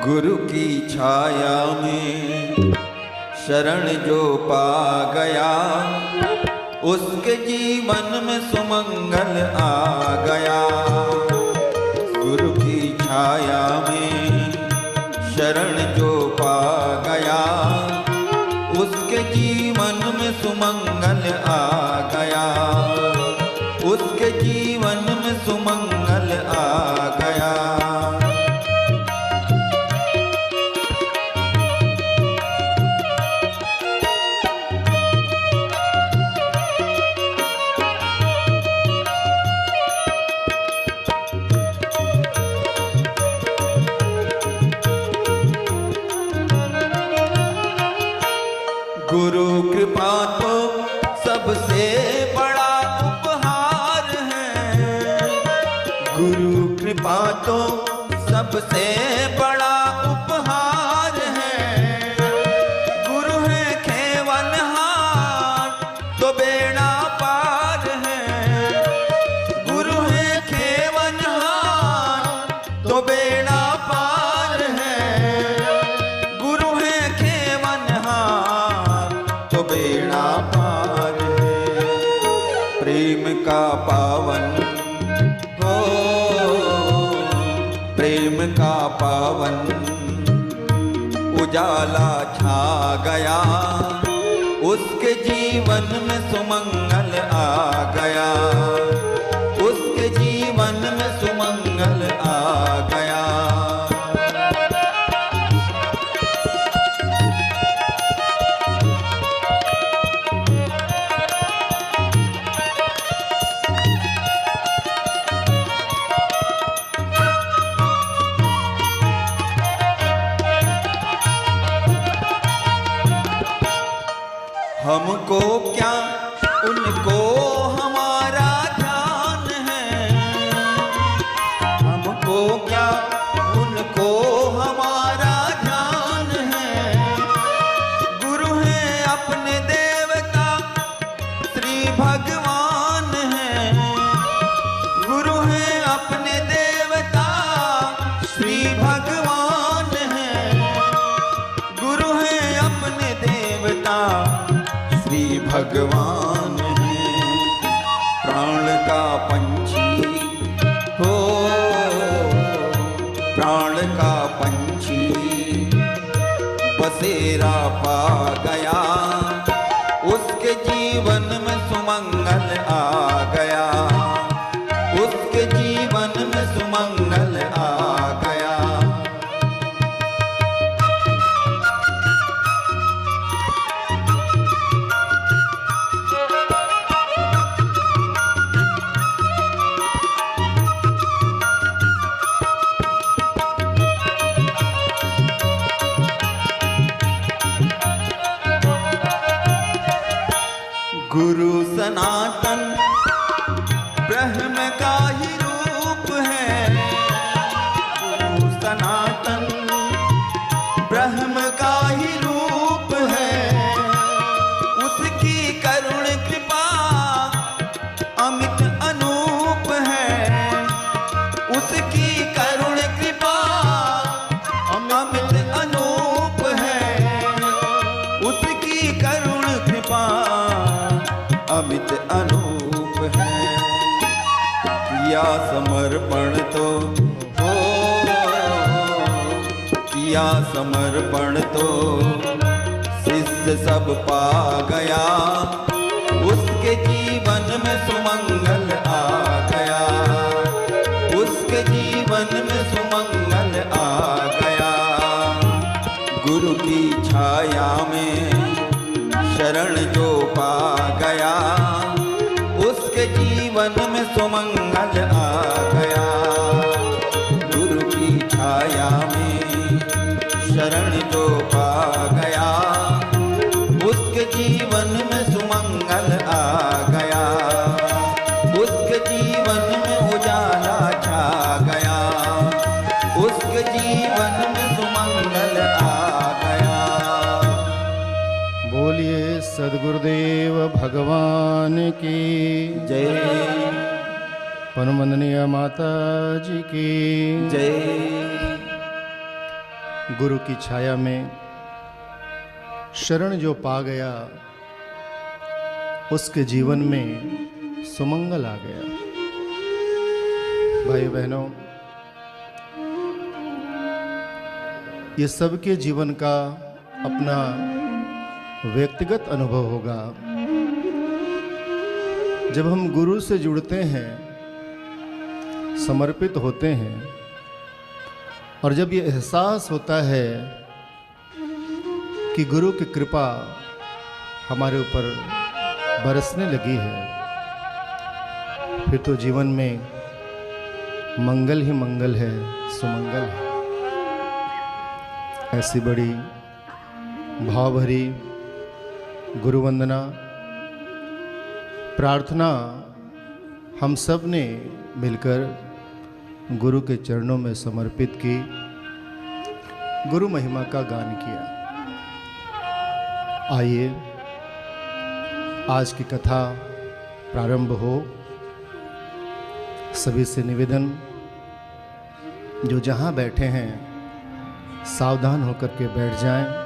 गुरु की छाया में शरण जो पा गया, उसके जीवन में सुमंगल आ गया। गुरु की छाया में शरण जो पा गया, उसके जीवन में सुमंगल आ गया। उसके जीवन में सुमंगल आ गया। गुरु कृपा तो सबसे बड़ा उपहार है। गुरु कृपा तो सबसे बड़ा उपहार है। गुरु है खेवनहार तो बेड़ा पार है। गुरु है खेवनहार तो बेड़ा पार है। गुरु है खेवनहार तो बेड़ा पार है। प्रेम का पावन हो, प्रेम का पावन उजाला छा गया। उसके जीवन में सुमंगल आ गया। उसके जीवन में सुमंगल आ गया। हमको क्या उनको हमारा ध्यान है। हमको क्या उनको हमारा ध्यान है। गुरु है अपने देवता श्री भगवान है। गुरु है अपने देवता श्री भगवान है। गुरु है अपने देवता श्री भगवान है। प्राण का पंछी हो, प्राण का पंछी बसेरा पा गया। उसके जीवन में सुमंगल आ गया। उसके जीवन में सुमंगल आ गया। गुरु सनातन ब्रह्म का ही रूप है। गुरु सनातन ब्रह्म का ही रूप है। उसकी करुण कृपा अमित अनूप है। उसकी करुण कृपा अमित अनूप है। उसकी करुण कृपा अमित अनूप है। किया समर्पण तो हो, किया समर्पण तो शिष्य सब पा गया। उसके जीवन में सुमंगल आ गया। उसके जीवन में सुमंगल आ गया। गुरु की छाया में शरण जो पा गया, उसके जीवन में सुमंगल आ गया। गुरु की छाया में शरण जो पा गया, उसके जीवन में सुमंगल आ गया। उसके जीवन में उजाला छा गया। उसके जीवन में सुमंगल आ गया। बोलिए सद्गुरुदेव भगवान की जय। परम वंदनीय माता जी की जय। गुरु की छाया में शरण जो पा गया, उसके जीवन में सुमंगल आ गया। भाई बहनों, ये सबके जीवन का अपना व्यक्तिगत अनुभव होगा। जब हम गुरु से जुड़ते हैं, समर्पित होते हैं, और जब ये एहसास होता है कि गुरु की कृपा हमारे ऊपर बरसने लगी है, फिर तो जीवन में मंगल ही मंगल है, सुमंगल है। ऐसी बड़ी भावभरी गुरु वंदना प्रार्थना हम सब ने मिलकर गुरु के चरणों में समर्पित की, गुरु महिमा का गान किया। आइए आज की कथा प्रारंभ हो। सभी से निवेदन, जो जहां बैठे हैं सावधान होकर के बैठ जाएं।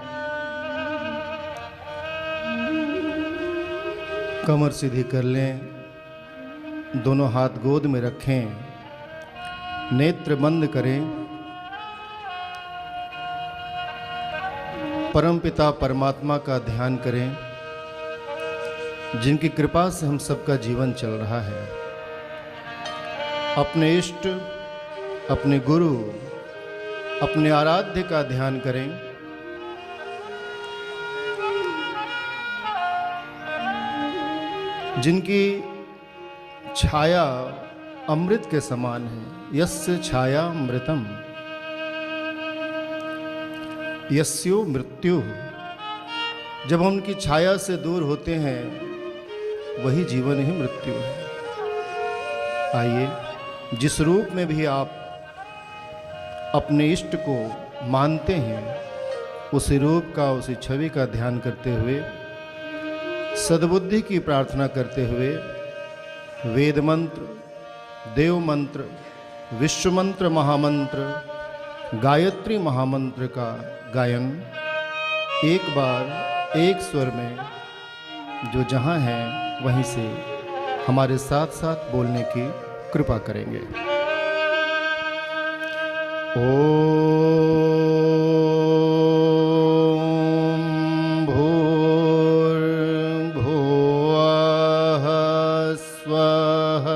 कमर सीधी कर लें, दोनों हाथ गोद में रखें, नेत्र बंद करें। परमपिता परमात्मा का ध्यान करें, जिनकी कृपा से हम सबका जीवन चल रहा है। अपने इष्ट, अपने गुरु, अपने आराध्य का ध्यान करें। जिनकी छाया अमृत के समान है। यस्य छाया अमृतम यस्यो मृत्यु। जब हम उनकी छाया से दूर होते हैं, वही जीवन ही मृत्यु है। आइए, जिस रूप में भी आप अपने इष्ट को मानते हैं, उसी रूप का, उसी छवि का ध्यान करते हुए, सद्बुद्धि की प्रार्थना करते हुए वेद मंत्र, देव मंत्र, विश्व मंत्र, महामंत्र, गायत्री महामंत्र का गायन एक बार एक स्वर में, जो जहां है वहीं से हमारे साथ साथ बोलने की कृपा करेंगे। ओम भूर्भुवः स्वः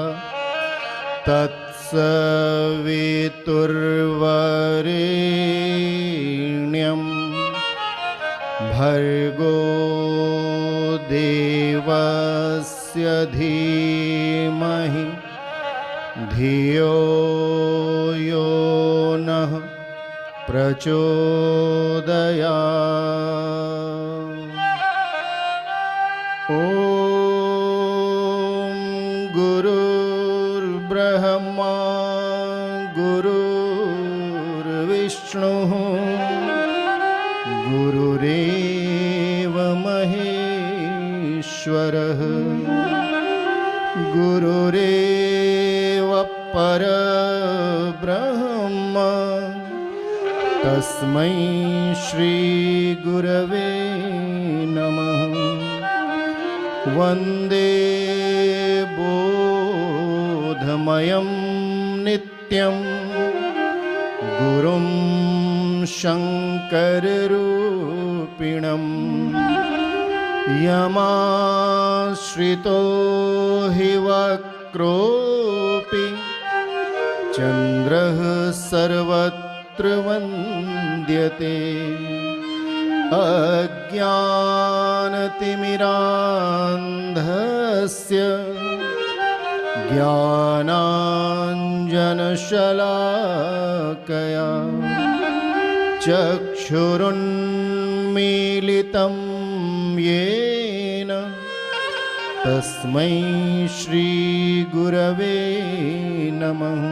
तत्सवितुर्वरेण्यं भर्गो देवस्य धीमहि धियो यो नः प्रचोदयात्। ॐ गुरुर्ब्रह्मा गुरुर्विष्णुः गुरुरेव महेश्वरः गुरुरेव परब्रह्म तस्मै श्री गुरवे नमः। वन्दे बोधमयं नित्यं गुरुं शङ्कररूपिणं यमाश्रितो हि वक्रोऽपि चन्द्रः सर्वत्र वन्द्यते। अज्ञानतिमिरान्धस्य ज्ञानाञ्जनशलाकया चक्षुरुन्मीलितं येन तस्मै श्रीगुरवे नमः।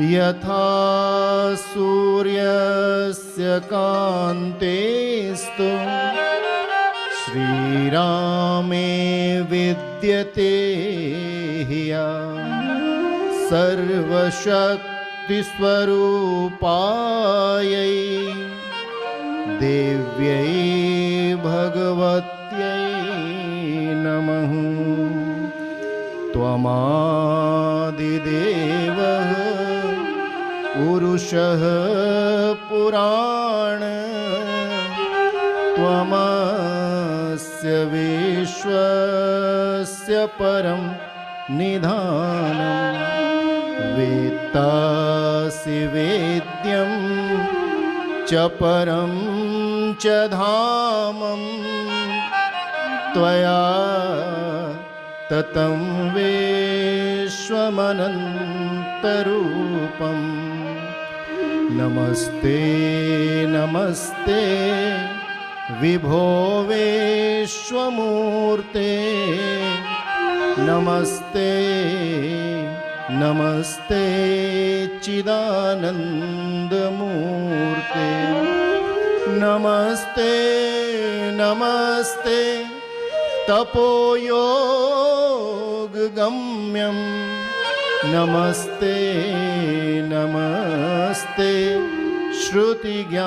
यथा सूर्यस्य कान्तेस्तु श्रीरामे विद्यते ह्यः सर्वशक्तिमान् शक्तिस्वरूपायै देव्यै भगवत्यै नमः। त्वमादिदेवः पुरुषः पुराण त्वमस्य विश्वस्य परं निधानं। वेत्तासि वेद्यं च परं च धामं त्वया ततं विश्वमनन्तरूपं। नमस्ते नमस्ते विभो विश्वमूर्ते। नमस्ते नमस्ते चिदानन्दमूर्ते। नमस्ते नमस्ते तपोयोगगम्यं। नमस्ते नमस्ते श्रुतिज्ञानगम्यं।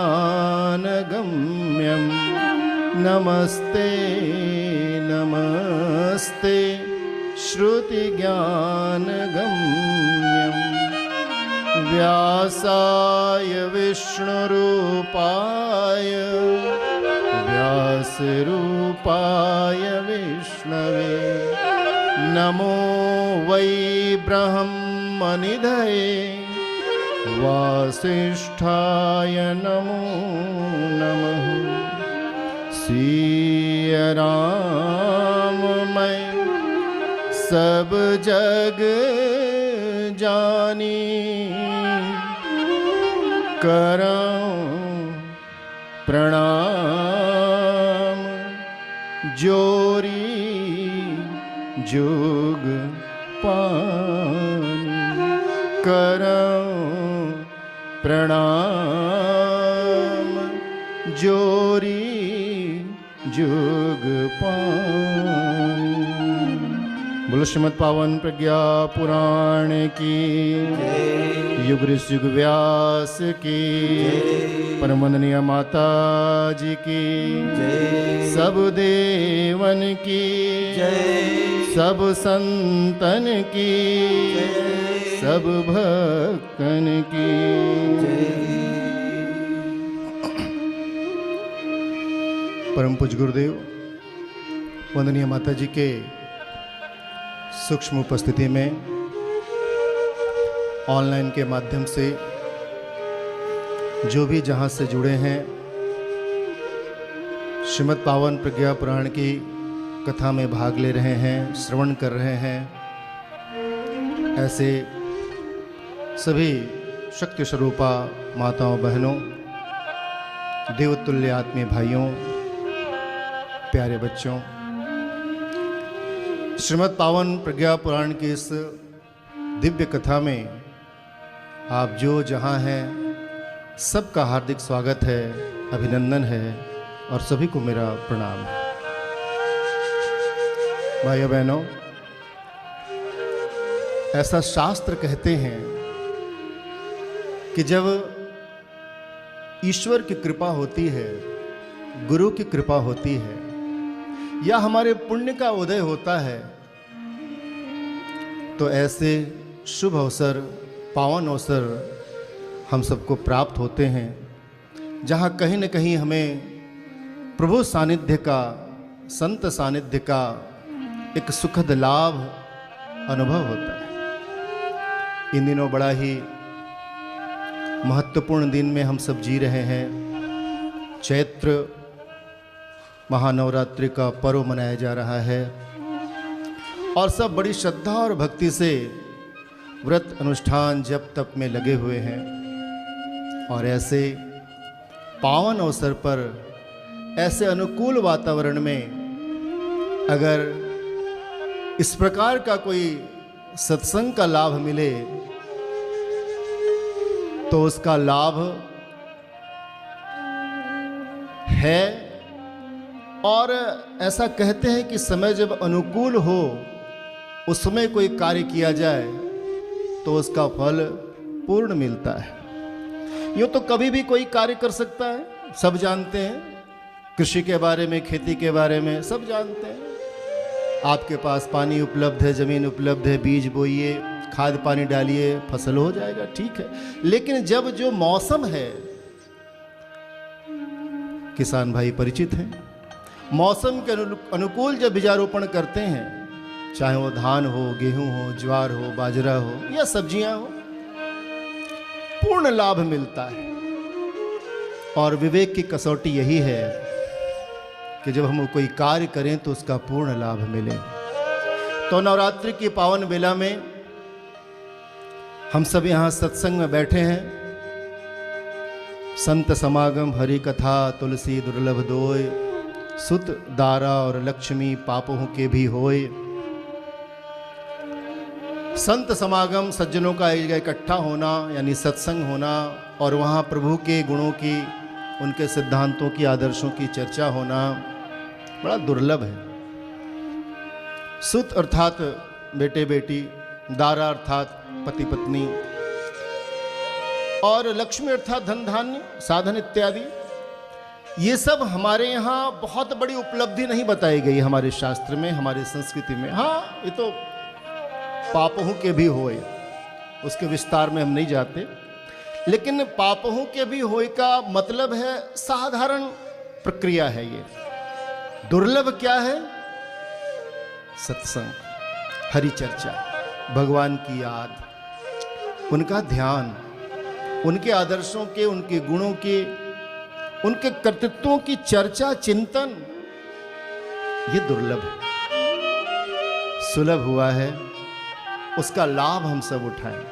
नमस्ते नमस्ते श्रुतिज्ञानगम्यं। व्यासाय विष्णुरूपाय व्यासरूपाय विष्णवे नमो वै ब्रह्मनिधये वासिष्ठाय नमो नमः। सिय राम मैं सब जग जानी करऊं प्रणाम जोरी जोग पानी। करऊं प्रणाम जोरी जोग पानी। बोलो श्रीमद् पावन प्रज्ञा पुराण की, युग ऋषि युग व्यास की, परम वंदनीय माता जी की, सब देवन की, सब संतन की, सब भक्तन की। परम पूज्य गुरुदेव वंदनीय माता जी के सूक्ष्म उपस्थिति में ऑनलाइन के माध्यम से जो भी जहाँ से जुड़े हैं, श्रीमद् पावन प्रज्ञा पुराण की कथा में भाग ले रहे हैं, श्रवण कर रहे हैं, ऐसे सभी शक्ति स्वरूपा माताओं बहनों, देवतुल्य आत्मीय भाइयों, प्यारे बच्चों, श्रीमद् पावन प्रज्ञा पुराण की इस दिव्य कथा में आप जो जहाँ हैं सबका हार्दिक स्वागत है, अभिनंदन है और सभी को मेरा प्रणाम है। भाइयों बहनों, ऐसा शास्त्र कहते हैं कि जब ईश्वर की कृपा होती है, गुरु की कृपा होती है, या हमारे पुण्य का उदय होता है, तो ऐसे शुभ अवसर, पावन अवसर हम सबको प्राप्त होते हैं, जहाँ कहीं न कहीं हमें प्रभु सानिध्य का, संत सानिध्य का एक सुखद लाभ अनुभव होता है। इन दिनों बड़ा ही महत्वपूर्ण दिन में हम सब जी रहे हैं। चैत्र महानवरात्रि का पर्व मनाया जा रहा है और सब बड़ी श्रद्धा और भक्ति से व्रत अनुष्ठान जप तप में लगे हुए हैं। और ऐसे पावन अवसर पर, ऐसे अनुकूल वातावरण में अगर इस प्रकार का कोई सत्संग का लाभ मिले तो उसका लाभ है। और ऐसा कहते हैं कि समय जब अनुकूल हो, उस समय कोई कार्य किया जाए तो उसका फल पूर्ण मिलता है। यूँ तो कभी भी कोई कार्य कर सकता है, सब जानते हैं, कृषि के बारे में, खेती के बारे में सब जानते हैं। आपके पास पानी उपलब्ध है, ज़मीन उपलब्ध है, बीज बोइए, खाद पानी डालिए, फसल हो जाएगा, ठीक है। लेकिन जब जो मौसम है, किसान भाई परिचित हैं, मौसम के अनुकूल जब बीजारोपण करते हैं, चाहे वो धान हो, गेहूं हो, ज्वार हो, बाजरा हो या सब्जियां हो, पूर्ण लाभ मिलता है। और विवेक की कसौटी यही है कि जब हम कोई कार्य करें तो उसका पूर्ण लाभ मिले। तो नवरात्रि की पावन बेला में हम सब यहाँ सत्संग में बैठे हैं। संत समागम हरि कथा तुलसी दुर्लभ दोय, सुत दारा और लक्ष्मी पापों के भी होय। संत समागम, सज्जनों का एक जगह इकट्ठा होना यानी सत्संग होना, और वहाँ प्रभु के गुणों की, उनके सिद्धांतों की, आदर्शों की चर्चा होना बड़ा दुर्लभ है। सुत अर्थात बेटे बेटी, दारा अर्थात पति पत्नी, और लक्ष्मी अर्थात धन धान्य साधन इत्यादि। ये सब हमारे यहाँ बहुत बड़ी उपलब्धि नहीं बताई गई हमारे शास्त्र में, हमारी संस्कृति में। हाँ, ये तो पापों के भी होए, उसके विस्तार में हम नहीं जाते, लेकिन पापों के भी होए का मतलब है साधारण प्रक्रिया है। ये दुर्लभ क्या है? सत्संग, हरि चर्चा, भगवान की याद, उनका ध्यान, उनके आदर्शों के, उनके गुणों के, उनके कर्तृत्वों की चर्चा, चिंतन, ये दुर्लभ है। सुलभ हुआ है, उसका लाभ हम सब उठाएं।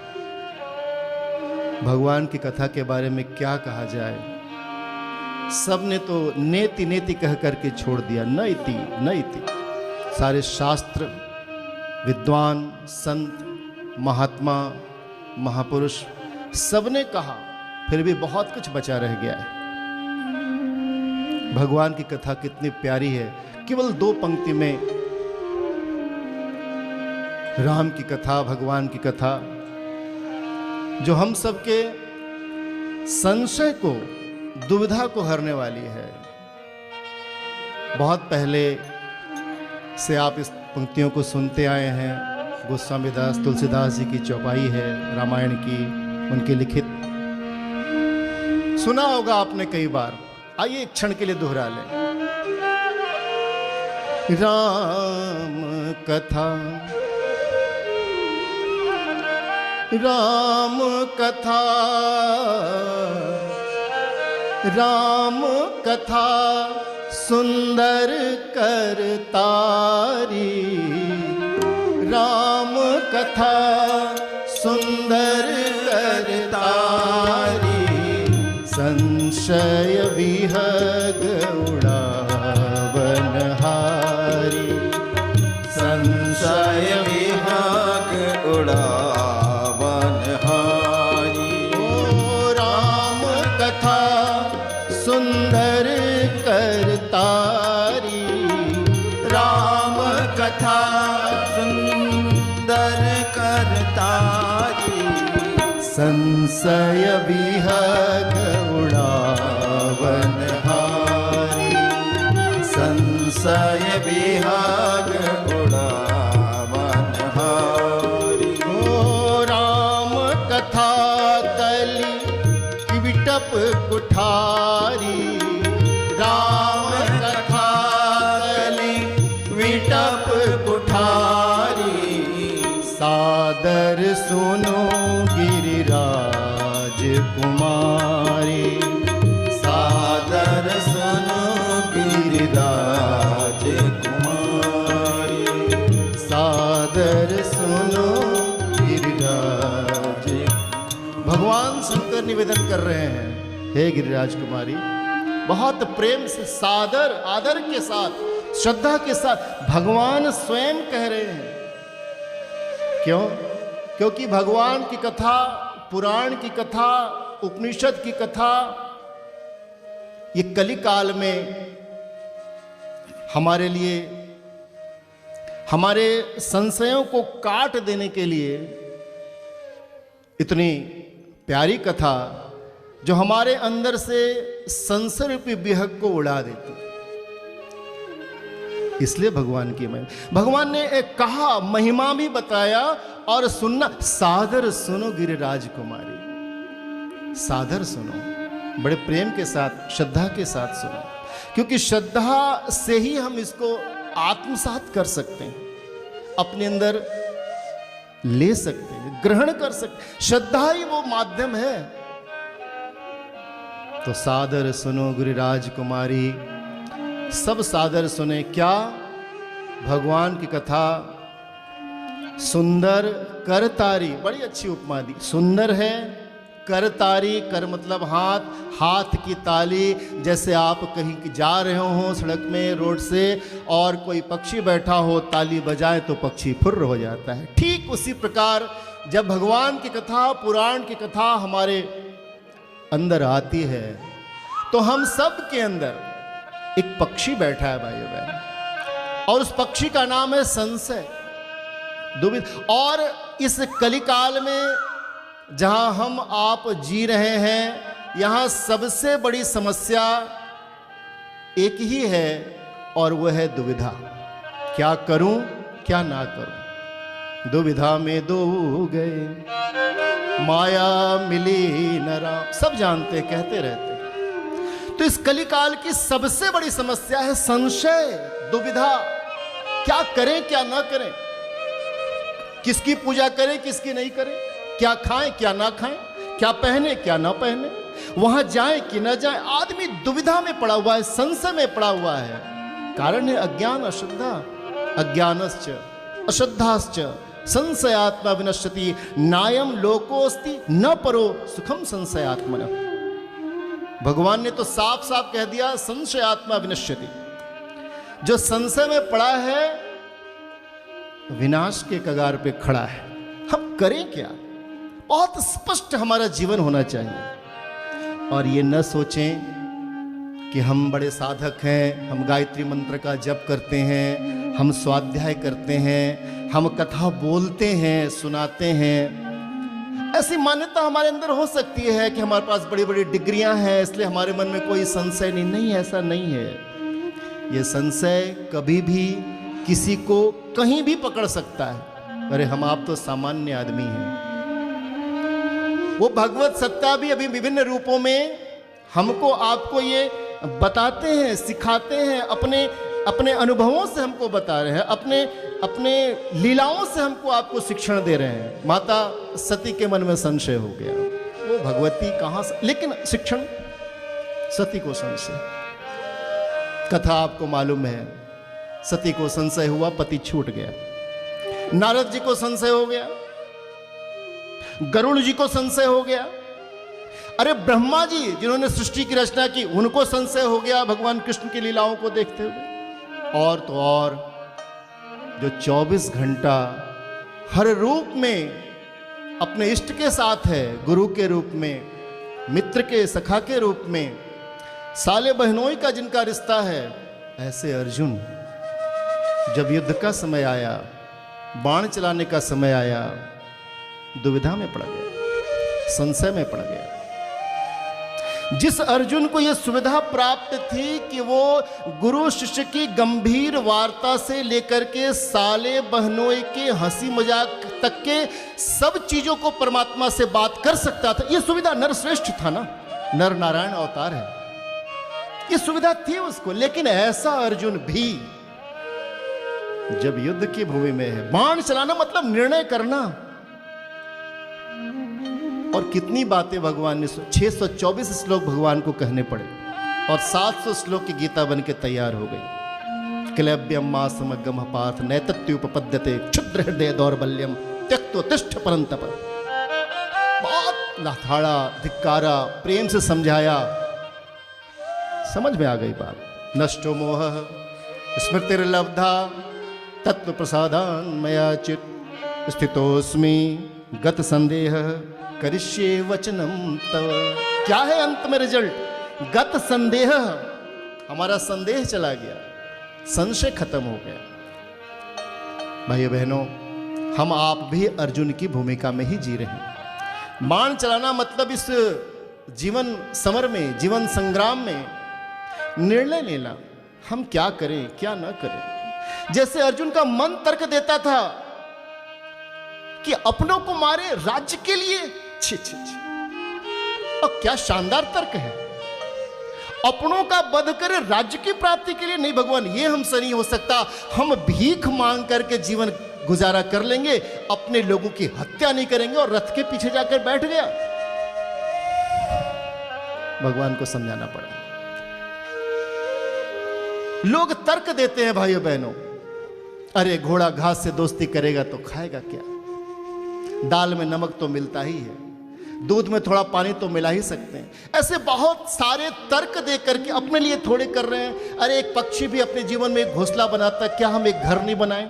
भगवान की कथा के बारे में क्या कहा जाए, सबने तो नेति नेति कह करके छोड़ दिया, न इति न इति। सारे शास्त्र, विद्वान, संत, महात्मा, महापुरुष सबने कहा, फिर भी बहुत कुछ बचा रह गया है। भगवान की कथा कितनी प्यारी है। केवल 2 पंक्ति में राम की कथा, भगवान की कथा, जो हम सबके संशय को, दुविधा को हरने वाली है। बहुत पहले से आप इस पंक्तियों को सुनते आए हैं। गोस्वामी दास तुलसीदास जी की चौपाई है रामायण की, उनके लिखित, सुना होगा आपने कई बार। आइए एक क्षण के लिए दोहरा लें। राम कथा, राम कथा, राम कथा सुंदर करतारी, राम कथा सुंदर करतारी, संशय विहग उड़ावन हारी, संशय विहग उड़ावन हारी। ओ राम कथा सुंदर करतारी, राम कथा सुंदर करतारी, संशय विहग उड़ावन हारी, संशय विहग उड़ावन हारी। ओ राम कथा तली विटप कुठारी, राम कथा तली विटप कुठारी, सादर सुनो गिरिराज कुमारी, सादर सुनो गिरिराज कुमारी, सादर सुनो गिरिराज। भगवान शंकर निवेदन कर रहे हैं, हे गिरिराज कुमारी, बहुत प्रेम से, सादर, आदर के साथ, श्रद्धा के साथ भगवान स्वयं कह रहे हैं। क्यों? क्योंकि भगवान की कथा, पुराण की कथा, उपनिषद की कथा, ये कलिकाल में हमारे लिए, हमारे संशयों को काट देने के लिए इतनी प्यारी कथा जो हमारे अंदर से संसार रूपी विहग को उड़ा देती। इसलिए भगवान की महिमा, भगवान ने एक कहा, महिमा भी बताया और सुनना, सादर सुनो गिरिराज कुमारी, सादर सुनो, बड़े प्रेम के साथ, श्रद्धा के साथ सुनो, क्योंकि श्रद्धा से ही हम इसको आत्मसात कर सकते हैं, अपने अंदर ले सकते हैं, ग्रहण कर सकते हैं। श्रद्धा ही वो माध्यम है। तो सादर सुनो गिरिराज कुमारी, सब सादर सुने। क्या? भगवान की कथा। सुंदर करतारी, बड़ी अच्छी उपमा दी। सुंदर है, करतारी, कर मतलब हाथ, हाथ की ताली। जैसे आप कहीं जा रहे हो सड़क में, रोड से, और कोई पक्षी बैठा हो, ताली बजाए तो पक्षी फुर्र हो जाता है। ठीक उसी प्रकार जब भगवान की कथा, पुराण की कथा हमारे अंदर आती है तो हम सब के अंदर एक पक्षी बैठा है भाइयों बहन, और उस पक्षी का नाम है संशय, दुविधा। और इस कलिकाल में जहां हम आप जी रहे हैं, यहां सबसे बड़ी समस्या एक ही है, और वह है दुविधा। क्या करूं, क्या ना करूं, दुविधा में दो गए, माया मिली न राम। सब जानते, कहते रहते। तो इस कलिकाल की सबसे बड़ी समस्या है संशय, दुविधा। क्या करें, क्या ना करें, किसकी पूजा करें, किसकी नहीं करें, क्या खाएं, क्या ना खाएं, क्या पहने, क्या ना पहने, वहां जाएं कि ना जाएं। आदमी दुविधा में पड़ा हुआ है, संशय में पड़ा हुआ है। कारण है अज्ञान, अश्रद्धा। अज्ञानश्च अश्रद्धाश्च संशयात्मा विनश्यति, नायम लोकोस्ति न परो सुखम संशयात्मनः। भगवान ने तो साफ साफ कह दिया, संशयात्मा विनश्यति। जो संशय में पड़ा है विनाश के कगार पे खड़ा है। हम करें क्या? बहुत स्पष्ट हमारा जीवन होना चाहिए, और ये न सोचें कि हम बड़े साधक हैं, हम गायत्री मंत्र का जप करते हैं, हम स्वाध्याय करते हैं, हम कथा बोलते हैं, सुनाते हैं। ऐसी मान्यता हमारे अंदर हो सकती है कि हमारे पास बड़ी बड़ी डिग्रियां हैं, इसलिए हमारे मन में कोई संशय नहीं। नहीं, ऐसा नहीं है। ये संशय कभी भी किसी को कहीं भी पकड़ सकता है। अरे हम आप तो सामान्य आदमी हैं। वो भगवत सत्ता भी अभी विभिन्न रूपों में हमको, आपको ये बताते हैं, सिखाते हैं, अपने अनुभवों से हमको बता रहे हैं, अपने लीलाओं से हमको आपको शिक्षण दे रहे हैं। माता सती के मन में संशय हो गया, वो भगवती कहाँ से, लेकिन शिक्षण, सती को संशय। कथा आपको मालूम है, सती को संशय हुआ, पति छूट गया। नारद जी को संशय हो गया, गरुड़ जी को संशय हो गया। अरे ब्रह्मा जी जिन्होंने सृष्टि की रचना की, उनको संशय हो गया भगवान कृष्ण की लीलाओं को देखते हुए। और तो और जो 24 घंटा हर रूप में अपने इष्ट के साथ है, गुरु के रूप में, मित्र के, सखा के रूप में, साले बहनोई का जिनका रिश्ता है, ऐसे अर्जुन जब युद्ध का समय आया, बाण चलाने का समय आया, दुविधा में पड़ गया, संशय में पड़ गया। जिस अर्जुन को यह सुविधा प्राप्त थी कि वो गुरु शिष्य की गंभीर वार्ता से लेकर के साले बहनोई के हंसी मजाक तक के सब चीजों को परमात्मा से बात कर सकता था, यह सुविधा नरश्रेष्ठ था ना, नर नारायण अवतार है, यह सुविधा थी उसको। लेकिन ऐसा अर्जुन भी जब युद्ध की भूमि में है, बाण चलाना मतलब निर्णय करना, और कितनी बातें भगवान ने, 624 श्लोक भगवान को कहने पड़े, और 700 श्लोक की गीता बन के तैयार हो गई। क्लैब्यम मा समगम पार्थ नैतत्युपपद्यते क्षुद्र हृदय दौर्बल्यम त्यक्तो तिष्ठ परंतप। बहुत लथाड़ा, धिक्कारा, प्रेम से समझाया, समझ में आ गई बात। नष्टो मोह स्मृतिर्लब्धा तत्व प्रसादान मया चित स्थितोस्मि गत संदेह करिष्ये वचनम तव। क्या है अंत में रिजल्ट? गत संदेह, हमारा संदेह चला गया, संशय खत्म हो गया। भाइयों बहनों, हम आप भी अर्जुन की भूमिका में ही जी रहे हैं। बाण चलाना मतलब इस जीवन समर में, जीवन संग्राम में निर्णय लेना, हम क्या करें क्या ना करें। जैसे अर्जुन का मन तर्क देता था कि अपनों को मारे राज्य के लिए, छी छी छी, और क्या शानदार तर्क है। अपनों का वध करे राज्य की प्राप्ति के लिए, नहीं भगवान ये हमसे नहीं हो सकता, हम भीख मांग करके जीवन गुजारा कर लेंगे, अपने लोगों की हत्या नहीं करेंगे। और रथ के पीछे जाकर बैठ गया। भगवान को समझाना पड़ा। लोग तर्क देते हैं भाइयों बहनों, अरे घोड़ा घास से दोस्ती करेगा तो खाएगा क्या, दाल में नमक तो मिलता ही है, दूध में थोड़ा पानी तो मिला ही सकते हैं। ऐसे बहुत सारे तर्क दे करके अपने लिए थोड़े कर रहे हैं। अरे एक पक्षी भी अपने जीवन में एक घोंसला बनाता है, क्या हम एक घर नहीं बनाएं?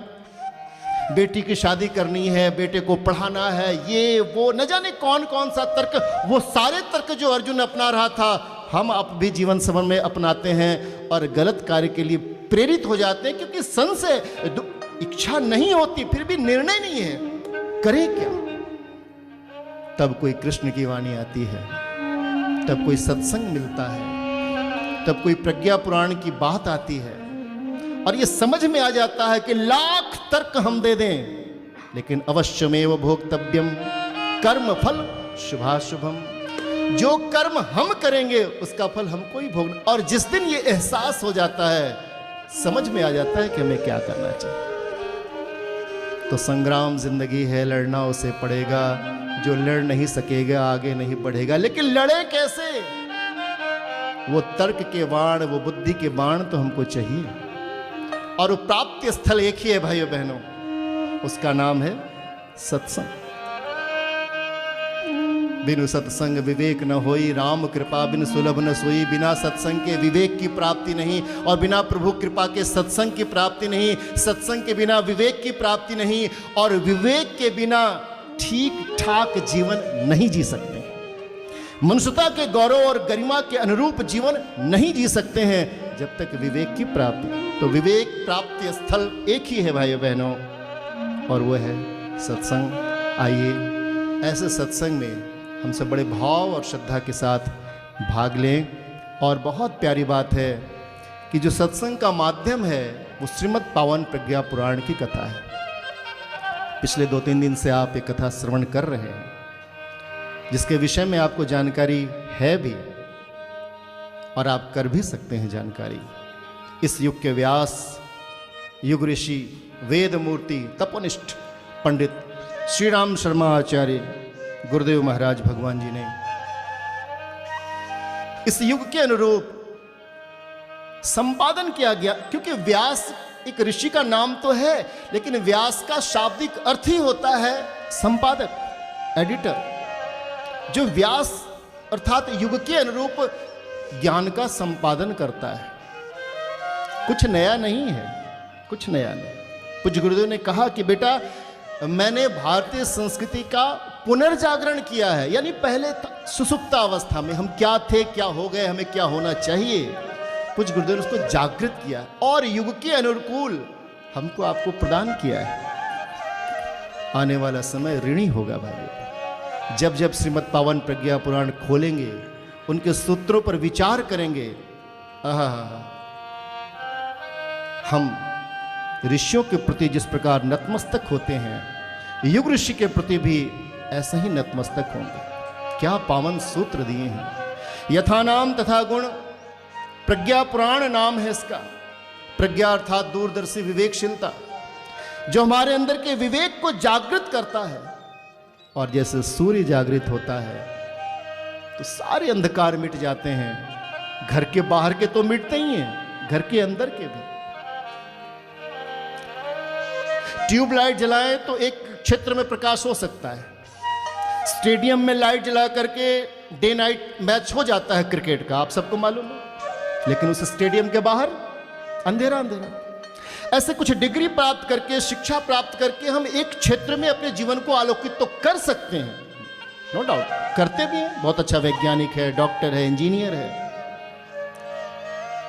बेटी की शादी करनी है, बेटे को पढ़ाना है, ये वो न जाने कौन कौन सा तर्क, वो सारे तर्क जो अर्जुन अपना रहा था हम अब भी जीवन समर में अपनाते हैं और गलत कार्य के लिए प्रेरित हो जाते हैं, क्योंकि सन से इच्छा नहीं होती, फिर भी निर्णय नहीं है, करें क्या। तब कोई कृष्ण की वाणी आती है, तब कोई सत्संग मिलता है, तब कोई प्रज्ञा पुराण की बात आती है और ये समझ में आ जाता है कि लाख तर्क हम दे दें, लेकिन अवश्यमेव भोक्तव्यम कर्म फल शुभाशुभम। जो कर्म हम करेंगे उसका फल हमको ही भोगना। और जिस दिन ये एहसास हो जाता है, समझ में आ जाता है कि हमें क्या करना चाहिए। तो संग्राम जिंदगी है, लड़ना उसे पड़ेगा, जो लड़ नहीं सकेगा आगे नहीं बढ़ेगा। लेकिन लड़े कैसे? वो तर्क के बाण, वो बुद्धि के बाण तो हमको चाहिए। और वो प्राप्ति स्थल एक ही है भाइयों बहनों, उसका नाम है सत्संग। बिनु सत्संग विवेक न होई, राम कृपा बिन सुलभ न सोई। बिना सत्संग के विवेक की प्राप्ति नहीं, और बिना प्रभु कृपा के सत्संग की प्राप्ति नहीं। सत्संग के बिना विवेक की प्राप्ति नहीं, और विवेक के बिना ठीक ठाक जीवन नहीं जी सकते। मनुष्यता के गौरव और गरिमा के अनुरूप जीवन नहीं जी सकते हैं जब तक विवेक की प्राप्ति। तो विवेक प्राप्ति स्थल एक ही है भाइयों बहनों, और वो है सत्संग। आइए ऐसे सत्संग में हम सब बड़े भाव और श्रद्धा के साथ भाग लें। और बहुत प्यारी बात है कि जो सत्संग का माध्यम है वो श्रीमद् पावन प्रज्ञा पुराण की कथा है। पिछले 2-3 दिन से आप ये कथा श्रवण कर रहे हैं, जिसके विषय में आपको जानकारी है भी और आप कर भी सकते हैं जानकारी। इस युग के व्यास, युग ऋषि, वेद मूर्ति, तपोनिष्ठ पंडित श्री राम शर्मा आचार्य गुरुदेव महाराज भगवान जी ने इस युग के अनुरूप संपादन किया गया। क्योंकि व्यास एक ऋषि का नाम तो है, लेकिन व्यास का शाब्दिक अर्थ ही होता है संपादक, एडिटर। जो व्यास अर्थात युग के अनुरूप ज्ञान का संपादन करता है। कुछ नया नहीं है, कुछ नया नहीं। पूज्य गुरुदेव ने कहा कि बेटा मैंने भारतीय संस्कृति का पुनर्जागरण किया है। यानी पहले सुसुप्ता अवस्था में हम क्या थे, क्या हो गए, हमें क्या होना चाहिए, पूज्य गुरुदेव ने उसको जागृत किया और युग के अनुकूल हमको आपको प्रदान किया है। आने वाला समय ऋणी होगा भाई। जब जब श्रीमद् पावन प्रज्ञा पुराण खोलेंगे, उनके सूत्रों पर विचार करेंगे, हम ऋषियों के प्रति जिस प्रकार नतमस्तक होते हैं, युग ऋषि के प्रति भी ऐसा ही नतमस्तक होंगे। क्या पावन सूत्र दिए हैं। यथा नाम तथा गुण, प्रज्ञा पुराण नाम है इसका। प्रज्ञा अर्थात दूरदर्शी विवेकशीलता, जो हमारे अंदर के विवेक को जागृत करता है। और जैसे सूर्य जागृत होता है तो सारे अंधकार मिट जाते हैं। घर के बाहर के तो मिटते ही हैं, घर के अंदर के भी। ट्यूबलाइट जलाएं तो एक क्षेत्र में प्रकाश हो सकता है। स्टेडियम में लाइट जला करके डे नाइट मैच हो जाता है क्रिकेट का, आप सबको मालूम है। लेकिन उस स्टेडियम के बाहर अंधेरा अंधेरा। ऐसे कुछ डिग्री प्राप्त करके, शिक्षा प्राप्त करके हम एक क्षेत्र में अपने जीवन को आलोकित तो कर सकते हैं, नो डाउट, करते भी हैं। बहुत अच्छा वैज्ञानिक है, डॉक्टर है, इंजीनियर है,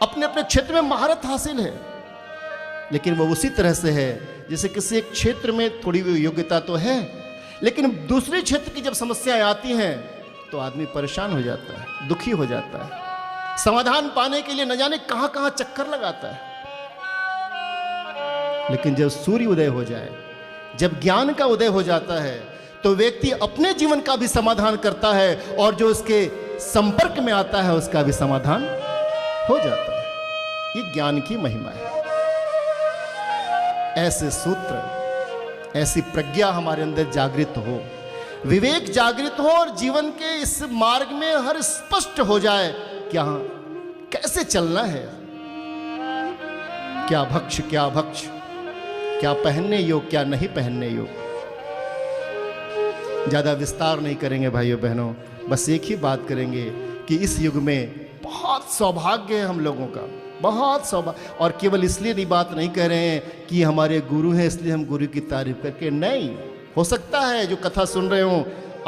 अपने अपने क्षेत्र में महारत हासिल है। लेकिन वो उसी तरह से है जैसे किसी एक क्षेत्र में थोड़ी भी योग्यता तो है, लेकिन दूसरे क्षेत्र की जब समस्याएं आती हैं तो आदमी परेशान हो जाता है, दुखी हो जाता है, समाधान पाने के लिए न जाने कहां कहां चक्कर लगाता है। लेकिन जब सूर्य उदय हो जाए, जब ज्ञान का उदय हो जाता है, तो व्यक्ति अपने जीवन का भी समाधान करता है और जो उसके संपर्क में आता है उसका भी समाधान हो जाता है। ये ज्ञान की महिमा है। ऐसे सूत्र, ऐसी प्रज्ञा हमारे अंदर जागृत हो, विवेक जागृत हो और जीवन के इस मार्ग में हर स्पष्ट हो जाए क्या कैसे चलना है, क्या भक्ष क्या भक्ष, क्या पहनने योग क्या नहीं पहनने योग। ज्यादा विस्तार नहीं करेंगे भाइयों बहनों, बस एक ही बात करेंगे कि इस युग में बहुत सौभाग्य है हम लोगों का, बहुत सौभाग्य। और केवल इसलिए नहीं बात नहीं कह रहे हैं कि हमारे गुरु हैं इसलिए हम गुरु की तारीफ करके, नहीं। हो सकता है जो कथा सुन रहे हो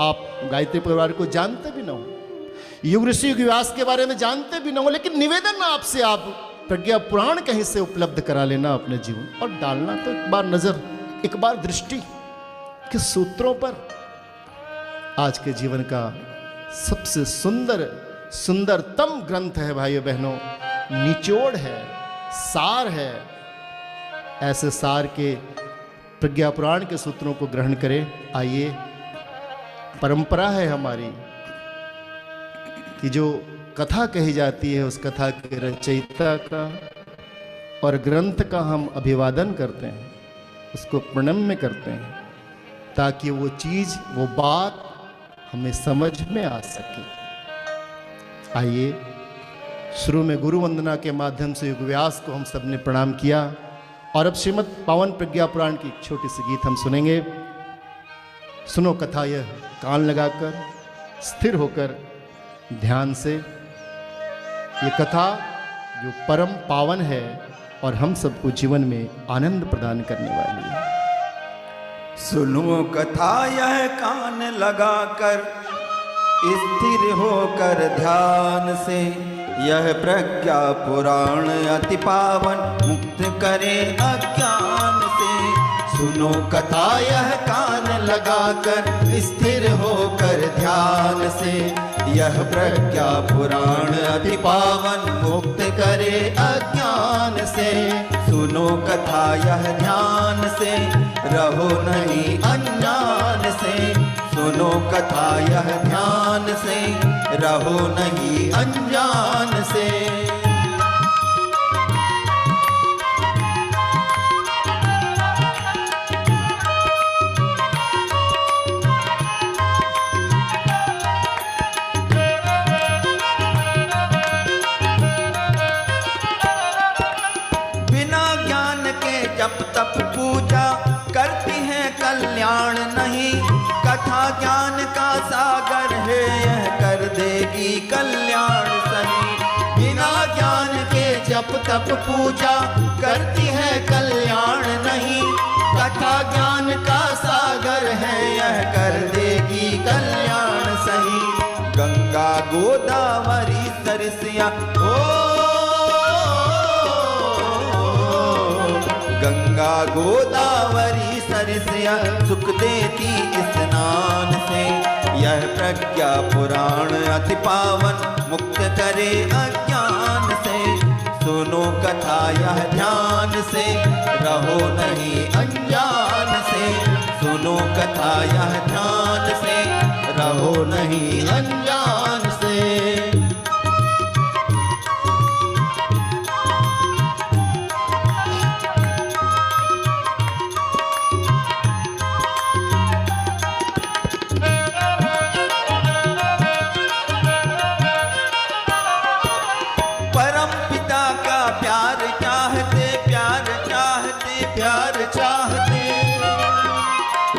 आप गायत्री परिवार को जानते भी ना हो, युग ऋषि युग व्यास के बारे में जानते भी ना हो, लेकिन निवेदन आपसे, आप प्रज्ञा पुराण कहीं से उपलब्ध करा लेना अपने जीवन और डालना। तो एक बार नजर, एक बार दृष्टि कि सूत्रों पर आज के जीवन का सबसे सुंदरतम ग्रंथ है भाइयों बहनों, निचोड़ है, सार है। ऐसे सार के प्रज्ञा पुराण के सूत्रों को ग्रहण करें। आइए, परंपरा है हमारी कि जो कथा कही जाती है उस कथा के रचयिता का और ग्रंथ का हम अभिवादन करते हैं, उसको प्रणम्य करते हैं, ताकि वो चीज, वो बात हमें समझ में आ सके। आइए, शुरू में गुरु वंदना के माध्यम से युग व्यास को हम सब ने प्रणाम किया और अब श्रीमद् पावन प्रज्ञा पुराण की एक छोटी सी गीत हम सुनेंगे। सुनो कथा यह कान लगाकर, स्थिर होकर, ध्यान से। ये कथा जो परम पावन है और हम सबको जीवन में आनंद प्रदान करने वाली है। सुनो कथा यह कान लगाकर, स्थिर होकर ध्यान से, यह प्रज्ञा पुराण अति पावन, मुक्त करे अज्ञान से। सुनो कथा यह कान लगाकर, स्थिर होकर ध्यान से, यह प्रज्ञा पुराण अति पावन, मुक्त करे अज्ञान से। सुनो कथा यह ध्यान से, रहो नहीं अज्ञान से। सुनो कथा यह ध्यान से, रहो नहीं अनजान से। बिना ज्ञान के जप तप पूजा करती है कल्याण नहीं। कथा ज्ञान का सागर है, यह कर देगी कल्याण सही। बिना ज्ञान के जप तप पूजा करती है कल्याण नहीं। कथा ज्ञान का सागर है, यह कर देगी कल्याण सही। गंगा गोदावरी सरसिया, ओ गंगा गोदावरी सरसिया, सुख देती स्नान से। यह प्रज्ञा पुराण अति पावन, मुक्त करे अज्ञान से। सुनो कथा यह ध्यान से, रहो नहीं अनजान से। सुनो कथा यह ध्यान से, रहो नहीं अनजान से।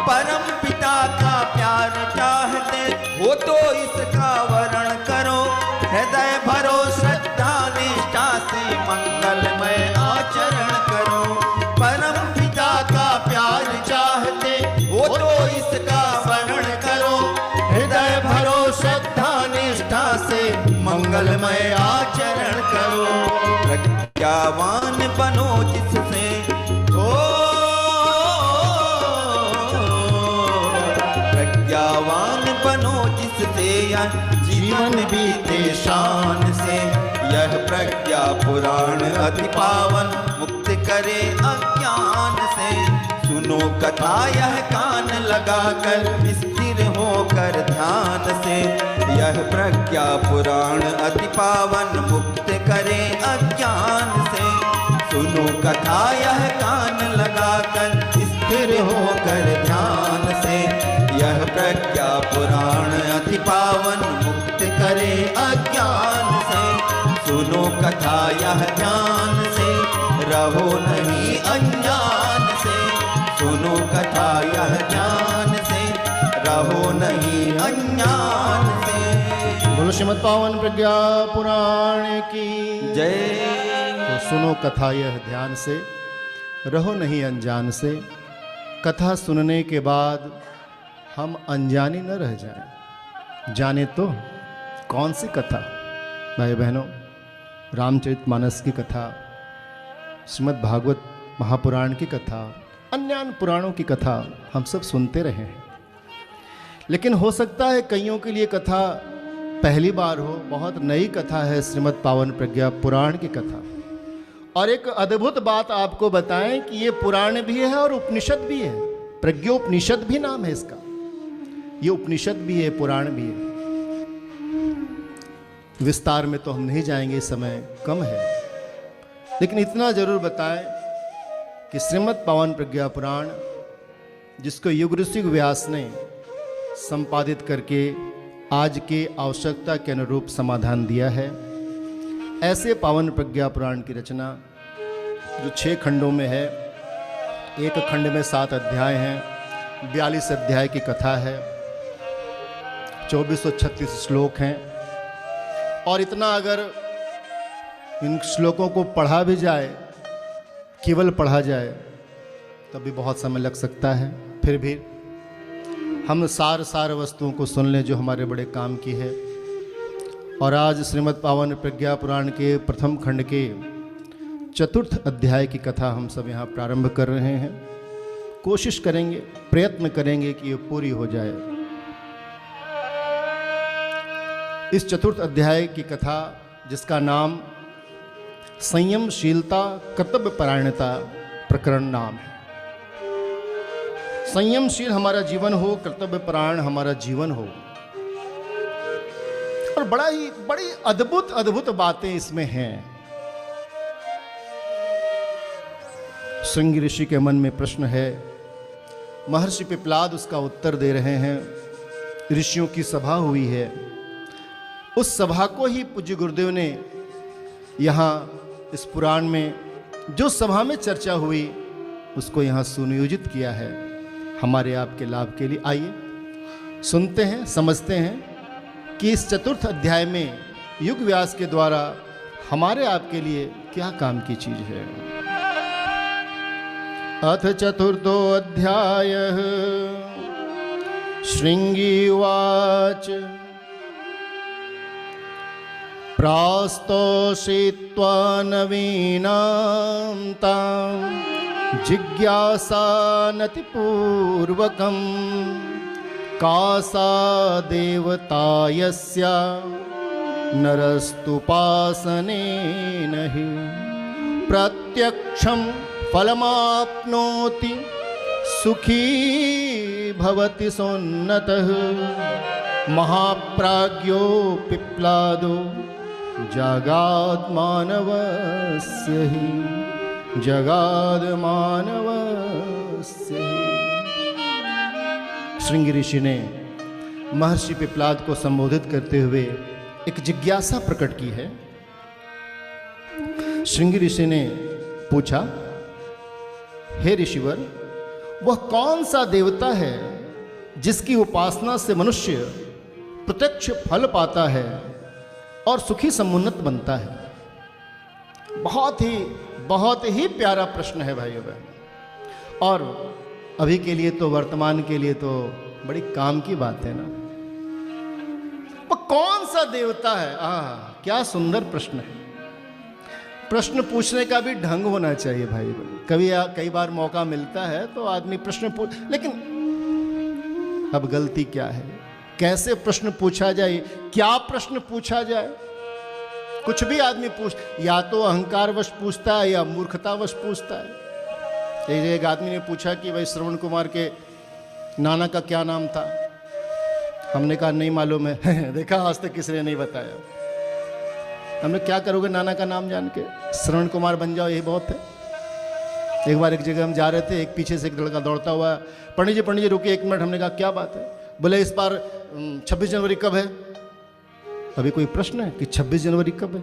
परम पिता का प्यार चाहते हो तो इसका वर्ण करो। हृदय भरो श्रद्धा निष्ठा से, मंगलमय आचरण करो। परम पिता का प्यार चाहते हो तो इसका वर्ण करो। हृदय भरो श्रद्धा निष्ठा से, मंगलमय आचरण करो। प्रज्ञावान बनो जिससे, इससे यह जीवन बीते शान से। यह प्रज्ञा पुराण अति पावन मुक्त करे अज्ञान से। सुनो कथा यह कान लगाकर स्थिर होकर ध्यान से। यह प्रज्ञा पुराण अति पावन मुक्त करे अज्ञान से। सुनो कथा यह कान लगाकर स्थिर होकर ध्यान से। यह प्रज्ञा पुराण अति पावन मुक्त करे अज्ञान से। सुनो कथा यह ज्ञान से रहो नहीं अज्ञान से। सुनो कथा यह ज्ञान से रहो नहीं अज्ञान से। बोलो श्रीमद् पावन प्रज्ञा पुराण की जय। तो सुनो कथा यह ध्यान से रहो नहीं अनजान से। कथा सुनने के बाद हम अनजानी न रह जाएं। जाने तो कौन सी कथा? भाई बहनों, रामचरितमानस की कथा, श्रीमद् भागवत महापुराण की कथा, अन्य पुराणों की कथा हम सब सुनते रहे हैं। लेकिन हो सकता है कईयों के लिए कथा पहली बार हो। बहुत नई कथा है श्रीमद् पावन प्रज्ञा पुराण की कथा। और एक अद्भुत बात आपको बताएं कि ये पुराण भी है और उपनिषद भी है। प्रज्ञोपनिषद भी नाम है इसका। ये उपनिषद भी है, पुराण भी है। विस्तार में तो हम नहीं जाएंगे, समय कम है। लेकिन इतना जरूर बताएं कि श्रीमद् पावन प्रज्ञा पुराण, जिसको युग ऋषि व्यास ने संपादित करके आज के आवश्यकता के अनुरूप समाधान दिया है, ऐसे पावन प्रज्ञा पुराण की रचना जो 6 खंडों में है। एक खंड में 7 अध्याय हैं, 42 अध्याय की कथा है, 2436 श्लोक हैं। और इतना अगर इन श्लोकों को पढ़ा भी जाए, केवल पढ़ा जाए, तब भी बहुत समय लग सकता है। फिर भी हम सार वस्तुओं को सुन लें जो हमारे बड़े काम की है। और आज श्रीमद् पावन प्रज्ञा पुराण के प्रथम खंड के 4th अध्याय की कथा हम सब यहाँ प्रारंभ कर रहे हैं। कोशिश करेंगे, प्रयत्न करेंगे कि ये पूरी हो जाए। इस 4th अध्याय की कथा, जिसका नाम संयमशीलता कर्तव्य परायणता प्रकरण नाम है। संयमशील हमारा जीवन हो, कर्तव्य परायण हमारा जीवन हो। और बड़ी अद्भुत बातें इसमें हैं। श्रृंगी ऋषि के मन में प्रश्न है, महर्षि पिप्लाद उसका उत्तर दे रहे हैं। ऋषियों की सभा हुई है, उस सभा को ही पूज्य गुरुदेव ने यहाँ इस पुराण में, जो सभा में चर्चा हुई, उसको यहाँ सुनियोजित किया है हमारे आपके लाभ के लिए। आइए सुनते हैं, समझते हैं कि इस 4th अध्याय में युग व्यास के द्वारा हमारे आपके लिए क्या काम की चीज है। अथ 4थो अध्यायः श्रृंगी उवाच प्रास्तोषित्वा नवीनां तां जिज्ञासानतिपूर्वकं का सा देवता यस्या नरस्तुपासनेन हि प्रत्यक्षं फलमाप्नोति सुखी भवति सोन्नतः महाप्राज्ञो पिप्लादो जगाद्मानवस्य हि जगाद्मानवस्य हि। श्रृंगी ऋषि ने महर्षि पिप्लाद को संबोधित करते हुए एक जिज्ञासा प्रकट की है। श्रृंगी ऋषि ने पूछा, हे ऋषिवर, वह कौन सा देवता है जिसकी उपासना से मनुष्य प्रत्यक्ष फल पाता है और सुखी समुन्नत बनता है? बहुत ही प्यारा प्रश्न है भाइयों बहन। और अभी के लिए तो, वर्तमान के लिए तो बड़ी काम की बात है ना। वो कौन सा देवता है? क्या सुंदर प्रश्न है। प्रश्न पूछने का भी ढंग होना चाहिए भाई बहन। कई बार मौका मिलता है तो आदमी प्रश्न पूछ, लेकिन अब गलती क्या है, कैसे प्रश्न पूछा जाए, क्या प्रश्न पूछा जाए। कुछ भी आदमी पूछ, या तो अहंकारवश पूछता है या मूर्खतावश पूछता है। एक आदमी ने पूछा कि भाई श्रवण कुमार के नाना का क्या नाम था। हमने कहा नहीं मालूम है। देखा, आज तक किसी ने नहीं बताया। हमने क्या करोगे नाना का नाम जान के, श्रवण कुमार बन जाओ, यही बहुत है। एक बार एक जगह हम जा रहे थे, एक पीछे से एक लड़का दौड़ता हुआ, पंडित जी रुकिए 1 मिनट। हमने कहा क्या बात है। बोले इस बार 26 जनवरी कब है। अभी कोई प्रश्न है कि 26 जनवरी कब है।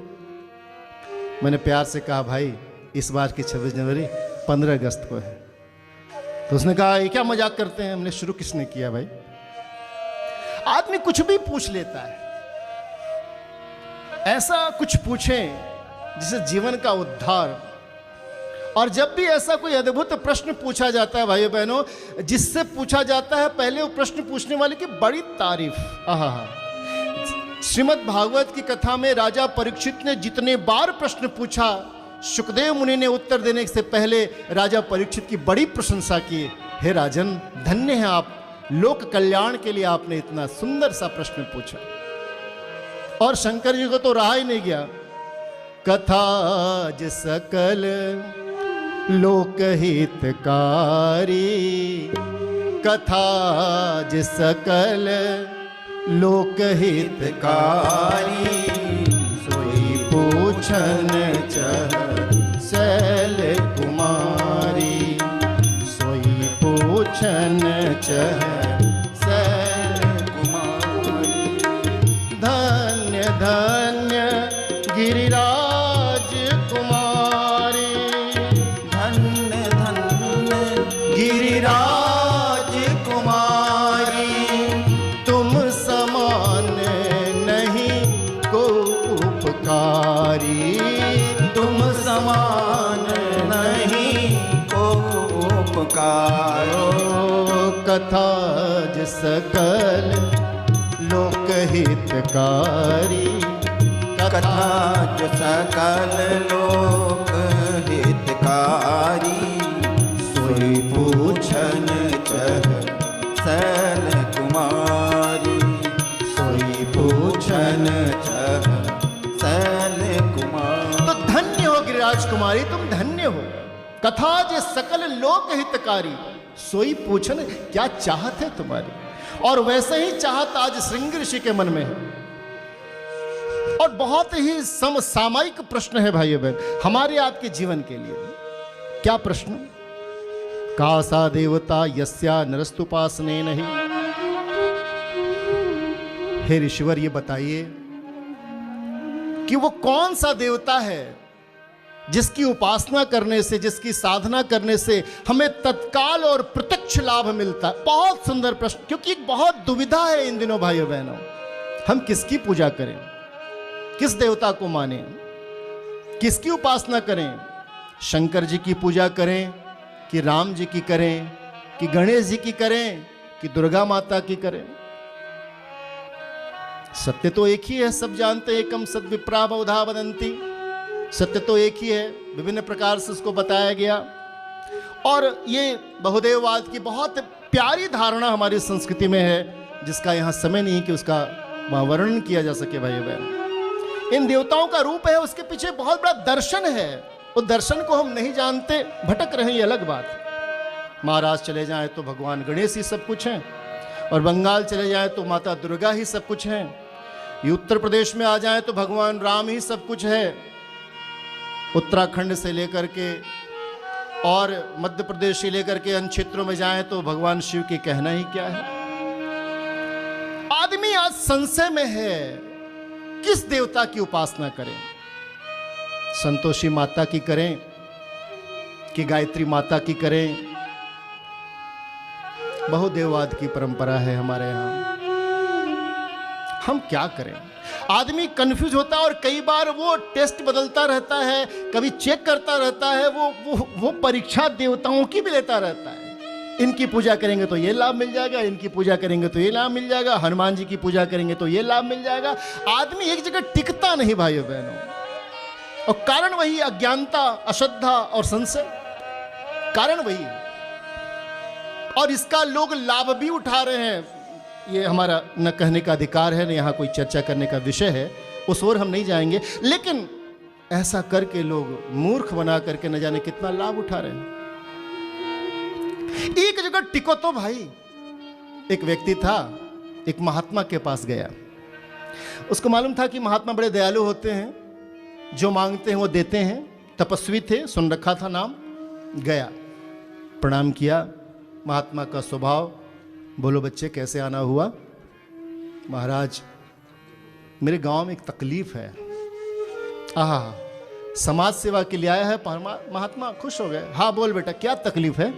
मैंने प्यार से कहा भाई इस बार की 26 जनवरी 15 अगस्त को है। तो उसने कहा ये क्या मजाक करते हैं। हमने शुरू किसने किया भाई। आदमी कुछ भी पूछ लेता है, ऐसा कुछ पूछें जिससे जीवन का उद्धार। और जब भी ऐसा कोई अद्भुत प्रश्न पूछा जाता है भाइयों बहनों, जिससे पूछा जाता है पहले वो प्रश्न पूछने वाले की बड़ी तारीफ। आहा, श्रीमद् भागवत की कथा में राजा परीक्षित ने जितने बार प्रश्न पूछा, शुकदेव मुनि ने उत्तर देने से पहले राजा परीक्षित की बड़ी प्रशंसा की। हे राजन, धन्य है आप, लोक कल्याण के लिए आपने इतना सुंदर सा प्रश्न पूछा। और शंकर जी को तो रहा ही नहीं गया। कथा ज सकल लोकहितकारी, कथा ज सकल लोकहितकारी, सोई पूछन चह शैल कुमारी, सोई पूछन चह शैल कुमारी। धन्य धन्य गिरिराज कुमारी, धन्य धन्य गिरिराज कुमारी, तुम समान नहीं को उपकारी, तुम समान नहीं को उपकारो। कथा ज सकल लोकहितकारी, कथा जो सकल लोक हितकारी, सोई पूछन चह शैल कुमारी, सोई पूछन चह शैल कुमारी। तो धन्य हो गिरिराज कुमारी, तुम धन्य हो। कथा जे सकल लोक हितकारी, सोई पूछन, क्या चाहत है तुम्हारी। और वैसे ही चाहत आज श्रृंग ऋषि के मन में है। और बहुत ही समसामयिक प्रश्न है भाइयों बहन हमारे आपके जीवन के लिए। क्या प्रश्न। का सा देवता यस्या नरस्तुपासने नहीं। हे ऋषिवर ये बताइए कि वो कौन सा देवता है जिसकी उपासना करने से, जिसकी साधना करने से हमें तत्काल और प्रत्यक्ष लाभ मिलता है। बहुत सुंदर प्रश्न, क्योंकि बहुत दुविधा है इन दिनों भाइयों बहनों। हम किसकी पूजा करें, किस देवता को माने, किसकी उपासना करें। शंकर जी की पूजा करें कि राम जी की करें, कि गणेश जी की करें, कि दुर्गा माता की करें। सत्य तो एक ही है, सब जानते हैं। एकम सद विप्रा बहुधा वदन्ति। सत्य तो एक ही है, विभिन्न प्रकार से उसको बताया गया। और ये बहुदेववाद की बहुत प्यारी धारणा हमारी संस्कृति में है, जिसका यहाँ समय नहीं कि उसका वर्णन किया जा सके भाई बहन। इन देवताओं का रूप है, उसके पीछे बहुत बड़ा दर्शन है। उस दर्शन को हम नहीं जानते, भटक रहे हैं, ये अलग बात है। महाराष्ट्र चले जाएं तो भगवान गणेश ही सब कुछ हैं, और बंगाल चले जाएं तो माता दुर्गा ही सब कुछ हैं। ये उत्तर प्रदेश में आ जाएं तो भगवान राम ही सब कुछ है। उत्तराखंड से लेकर के और मध्य प्रदेश से लेकर के अन्य क्षेत्रों में जाएं तो भगवान शिव के कहना ही क्या है। आदमी आज संशय में है, किस देवता की उपासना करें। संतोषी माता की करें कि गायत्री माता की करें। बहुदेववाद की परंपरा है हमारे यहाँ। हम क्या करें। आदमी कंफ्यूज होता है, और कई बार वो टेस्ट बदलता रहता है, कभी चेक करता रहता है, वो परीक्षा देवताओं की भी लेता रहता है। इनकी पूजा करेंगे तो ये लाभ मिल जाएगा, इनकी पूजा करेंगे तो ये लाभ मिल जाएगा, हनुमान जी की पूजा करेंगे तो ये लाभ मिल जाएगा। आदमी एक जगह टिकता नहीं भाइयों बहनों, और कारण वही अज्ञानता, अश्रद्धा और संशय। कारण वही, और इसका लोग लाभ भी उठा रहे हैं। ये हमारा न कहने का अधिकार है, न यहाँ कोई चर्चा करने का विषय है, उस ओर हम नहीं जाएंगे। लेकिन ऐसा करके लोग मूर्ख बना करके न जाने कितना लाभ उठा रहे हैं। एक जगह टिको तो भाई। एक व्यक्ति था, एक महात्मा के पास गया। उसको मालूम था कि महात्मा बड़े दयालु होते हैं, जो मांगते हैं वो देते हैं। तपस्वी थे, सुन रखा था नाम। गया, प्रणाम किया। महात्मा का स्वभाव, बोलो बच्चे कैसे आना हुआ? महाराज मेरे गांव में एक तकलीफ है। आहा, समाज सेवा के लिए आया है। महात्मा खुश हो गए। हाँ बोल बेटा, क्या तकलीफ है?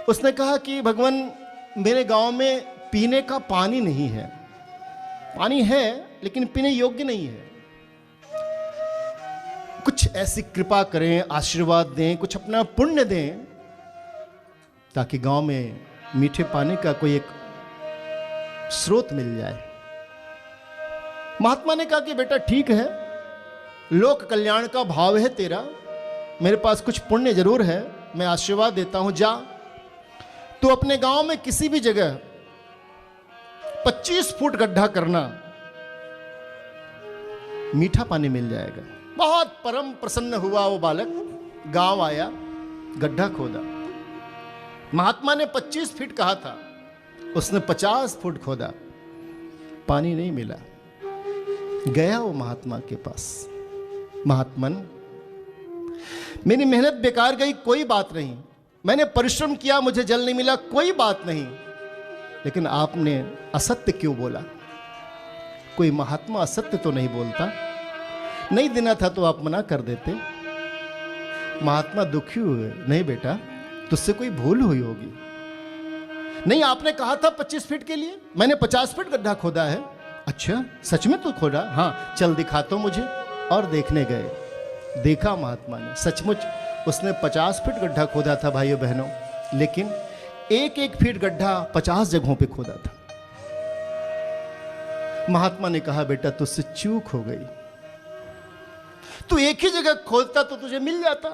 उसने कहा कि भगवान मेरे गांव में पीने का पानी नहीं है। पानी है लेकिन पीने योग्य नहीं है। कुछ ऐसी कृपा करें, आशीर्वाद दें, कुछ अपना पुण्य दें, ताकि गांव में मीठे पानी का कोई एक स्रोत मिल जाए। महात्मा ने कहा कि बेटा ठीक है, लोक कल्याण का भाव है तेरा, मेरे पास कुछ पुण्य जरूर है, मैं आशीर्वाद देता हूं। जा, तो अपने गांव में किसी भी जगह 25 फुट गड्ढा करना, मीठा पानी मिल जाएगा। बहुत परम प्रसन्न हुआ वो बालक। गांव आया, गड्ढा खोदा। महात्मा ने 25 फीट कहा था, उसने 50 फुट खोदा, पानी नहीं मिला। गया वो महात्मा के पास। महात्मन, मेरी मेहनत बेकार गई, कोई बात नहीं। मैंने परिश्रम किया, मुझे जल नहीं मिला, कोई बात नहीं। लेकिन आपने असत्य क्यों बोला? कोई महात्मा असत्य तो नहीं बोलता। नहीं देना था तो आप मना कर देते। महात्मा दुखी हुए। नहीं बेटा, तुझसे कोई भूल हुई होगी। नहीं, आपने कहा था 25 फीट के लिए, मैंने 50 फीट गड्ढा खोदा है। अच्छा, सच में तो खोदा? हाँ, चल दिखा तो मुझे। और देखने गए। देखा महात्मा ने, सचमुच उसने 50 फीट गड्ढा खोदा था भाइयों बहनों, लेकिन एक एक फीट गड्ढा 50 जगहों पे खोदा था। महात्मा ने कहा बेटा तुझसे चूक हो गई, तू एक ही जगह खोदता तो तुझे मिल जाता।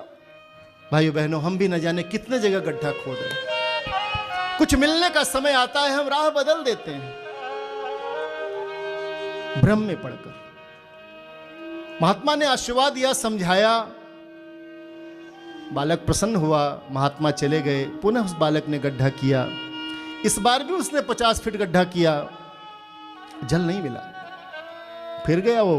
भाइयों बहनों, हम भी न जाने कितने जगह गड्ढा खोद रहे। कुछ मिलने का समय आता है, हम राह बदल देते हैं भ्रम में पड़कर। महात्मा ने आशीर्वाद दिया, समझाया, बालक प्रसन्न हुआ। महात्मा चले गए। पुनः उस बालक ने गड्ढा किया। इस बार भी उसने 50 फीट गड्ढा किया, जल नहीं मिला। फिर गया वो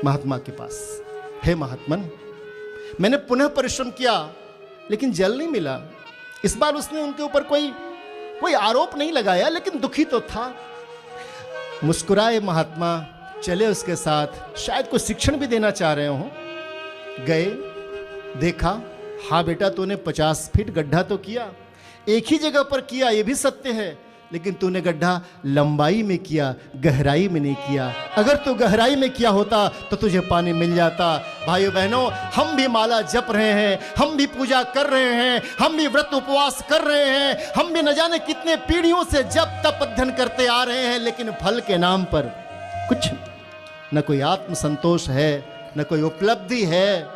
महात्मा के पास। हे महात्मन, मैंने पुनः परिश्रम किया लेकिन जल नहीं मिला। इस बार उसने उनके ऊपर कोई आरोप नहीं लगाया, लेकिन दुखी तो था। मुस्कुराए महात्मा, चले उसके साथ, शायद कोई शिक्षण भी देना चाह रहे हो। गए, देखा, हाँ बेटा तूने 50 फीट गड्ढा तो किया, एक ही जगह पर किया, यह भी सत्य है, लेकिन तूने गड्ढा लंबाई में किया, गहराई में नहीं किया। अगर तू गहराई में किया होता तो तुझे पानी मिल जाता। भाइयों बहनों, हम भी माला जप रहे हैं, हम भी पूजा कर रहे हैं, हम भी व्रत उपवास कर रहे हैं, हम भी न जाने कितने पीढ़ियों से जप तप अध्ययन करते आ रहे हैं, लेकिन फल के नाम पर कुछ न कोई आत्म संतोष है, न कोई उपलब्धि है,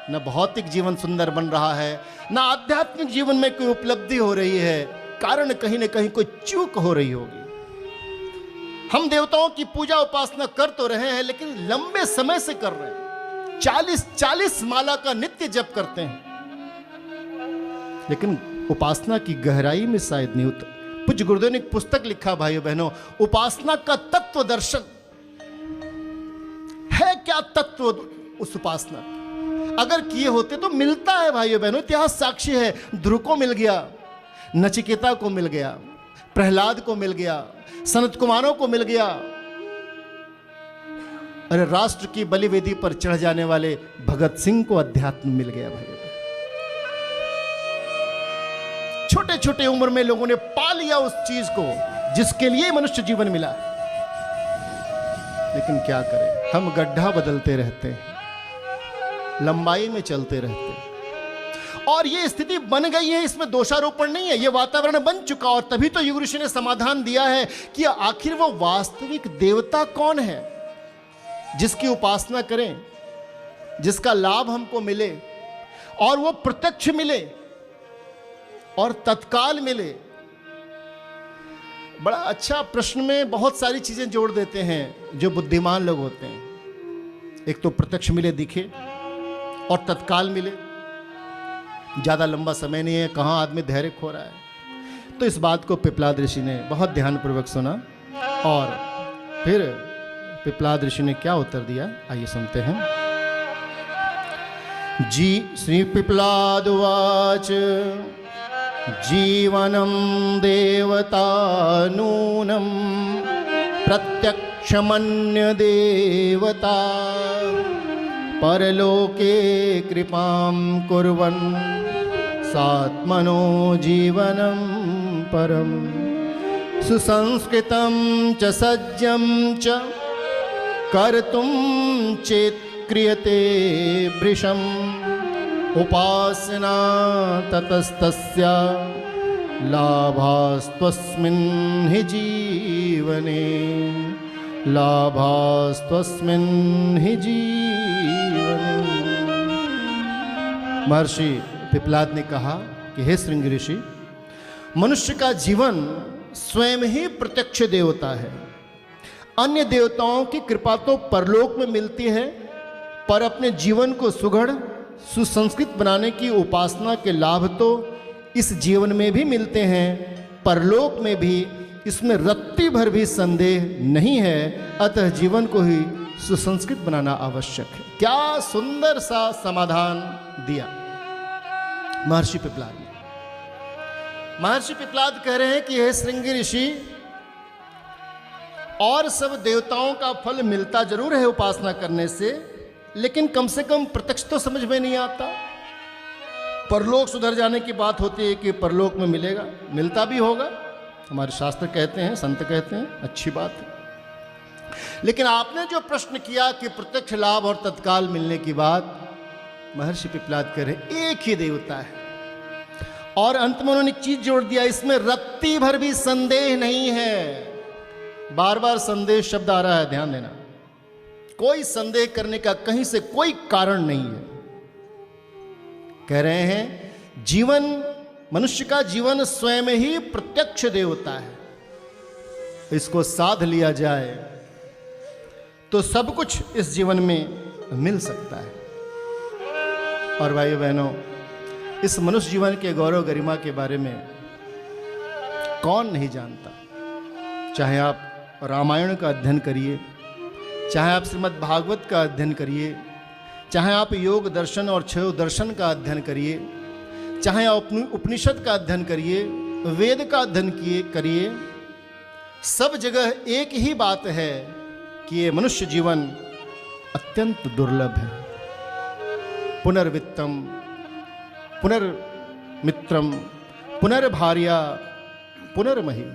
न भौतिक जीवन सुंदर बन रहा है, न आध्यात्मिक जीवन में कोई उपलब्धि हो रही है। कारण कहीं न कहीं कोई चूक हो रही होगी। हम देवताओं की पूजा उपासना कर तो रहे हैं, लेकिन लंबे समय से कर रहे हैं। 40 माला का नित्य जप करते हैं, लेकिन उपासना की गहराई में शायद नहीं उतर। पूज्य गुरुदेव ने एक पुस्तक लिखा भाइयों बहनों, उपासना का तत्व दर्शन। है क्या तत्व उस उपासना? अगर किए होते तो मिलता है भाइयों बहनों। इतिहास साक्षी है। ध्रुव को मिल गया, नचिकेता को मिल गया, प्रहलाद को मिल गया, सनत कुमारों को मिल गया। अरे राष्ट्र की बलिवेदी पर चढ़ जाने वाले भगत सिंह को अध्यात्म मिल गया भाई। छोटे छोटे उम्र में लोगों ने पा लिया उस चीज को जिसके लिए मनुष्य जीवन मिला। लेकिन क्या करें, हम गड्ढा बदलते रहते हैं, लंबाई में चलते रहते हैं, और ये स्थिति बन गई है। इसमें दोषारोपण नहीं है, ये वातावरण बन चुका। और तभी तो युग ऋषि ने समाधान दिया है कि आखिर वो वास्तविक देवता कौन है जिसकी उपासना करें, जिसका लाभ हमको मिले, और वो प्रत्यक्ष मिले और तत्काल मिले, बड़ा अच्छा प्रश्न में बहुत सारी चीजें जोड़ देते हैं जो बुद्धिमान लोग होते हैं। एक तो प्रत्यक्ष मिले दिखे और तत्काल मिले, ज्यादा लंबा समय नहीं है, कहाँ आदमी धैर्य खो रहा है। तो इस बात को पिपलाद ऋषि ने बहुत ध्यानपूर्वक सुना और फिर पिपलाद ऋषि ने क्या उत्तर दिया, आइए सुनते हैं। जी श्री पिपलाद उवाच जीवनं देवतानूनं प्रत्यक्षमन्य देवता परलोके कृपां कुर्वन् सात्मनो जीवनं परम सुसंस्कृतं च सज्जं च कर्तुं चेत् क्रियते वृषम् उपासना ततस्तस्य लाभास्त्वस्मिन् हि जीवने लाभास्त्वस्मिन् हि जीवने। महर्षि पिपलाद ने कहा कि हे श्रृंग ऋषि, मनुष्य का जीवन स्वयं ही प्रत्यक्ष देवता है। अन्य देवताओं की कृपा तो परलोक में मिलती है, पर अपने जीवन को सुघड़ सुसंस्कृत बनाने की उपासना के लाभ तो इस जीवन में भी मिलते हैं, परलोक में भी। इसमें रत्ती भर भी संदेह नहीं है। अतः जीवन को ही सुसंस्कृत बनाना आवश्यक है। क्या सुंदर सा समाधान दिया महर्षि पिपलाद ने। महर्षि पिपलाद कह रहे हैं कि हे श्रृंग ऋषि, और सब देवताओं का फल मिलता जरूर है उपासना करने से, लेकिन कम से कम प्रत्यक्ष तो समझ में नहीं आता। परलोक सुधर जाने की बात होती है कि परलोक में मिलेगा, मिलता भी होगा, हमारे शास्त्र कहते हैं, संत कहते हैं, अच्छी बात है। लेकिन आपने जो प्रश्न किया कि प्रत्यक्ष लाभ और तत्काल मिलने की बात, महर्षि पिपलाद कह रहे एक ही देवता है। और अंत में उन्होंने एक चीज जोड़ दिया, इसमें रत्ती भर भी संदेह नहीं है। बार बार संदेह शब्द आ रहा है, ध्यान देना। कोई संदेह करने का कहीं से कोई कारण नहीं है। कह रहे हैं जीवन, मनुष्य का जीवन स्वयं ही प्रत्यक्ष देवता है। इसको साध लिया जाए तो सब कुछ इस जीवन में मिल सकता है। और भाइयों बहनों, इस मनुष्य जीवन के गौरव गरिमा के बारे में कौन नहीं जानता। चाहे आप रामायण का अध्ययन करिए, चाहे आप श्रीमद् भागवत का अध्ययन करिए, चाहे आप योग दर्शन और क्षय दर्शन का अध्ययन करिए, चाहे आप उपनिषद का अध्ययन करिए, वेद का अध्ययन करिए, सब जगह एक ही बात है कि ये मनुष्य जीवन अत्यंत दुर्लभ है। पुनर्वित्तम पुनर्मित्रम पुनर्भार्या पुनर्मही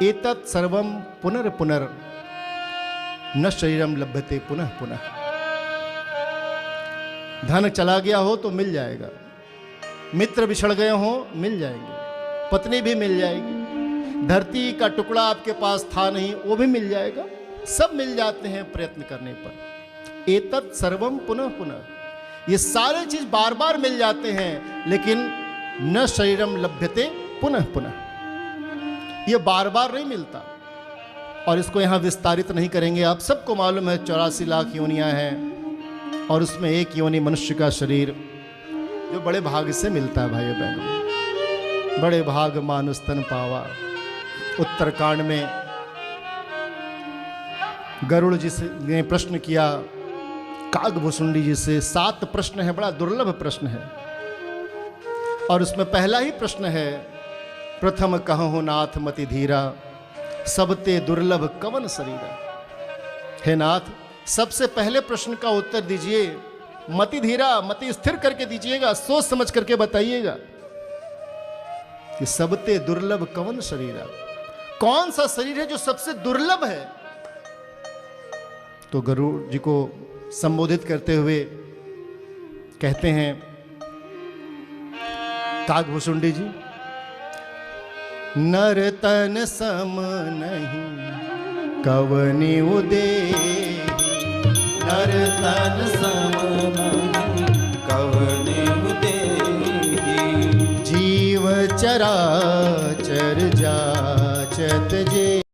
एतत् सर्वम पुनर् न शरीरम लभ्यते पुनः पुनः। धन चला गया हो तो मिल जाएगा, मित्र बिछड़ गए हो मिल जाएंगे, पत्नी भी मिल जाएगी, धरती का टुकड़ा आपके पास था नहीं वो भी मिल जाएगा, सब मिल जाते हैं प्रयत्न करने पर। एतत् सर्वम पुनः पुनः, ये सारे चीज बार बार मिल जाते हैं, लेकिन न शरीरम लभ्यते पुनः पुनः, ये बार बार नहीं मिलता। और इसको यहाँ विस्तारित नहीं करेंगे, आप सबको मालूम है 84 लाख योनियाँ हैं और उसमें एक योनि मनुष्य का शरीर जो बड़े भाग से मिलता है। भाइयों बहनों, बड़े भाग मानुष तन पावा। उत्तरकांड में गरुड़ जी से ने प्रश्न किया कागभुसुंडी जी से, 7 प्रश्न है, बड़ा दुर्लभ प्रश्न है। और उसमें पहला ही प्रश्न है, प्रथम कहूँ नाथ मति धीरा सबते दुर्लभ कवन शरीरा। हे नाथ, सबसे पहले प्रश्न का उत्तर दीजिए, मति धीरा, मति स्थिर करके दीजिएगा, सोच समझ करके बताइएगा कि सबते दुर्लभ कवन शरीरा, कौन सा शरीर है जो सबसे दुर्लभ है। तो गरुड़ जी को संबोधित करते हुए कहते हैं कागभुसुंडी जी, नर तन सम नहीं कवनि उदेहि, नर तन सम नहीं कवनि उदेहि, जीव चराचर जाच चैत जे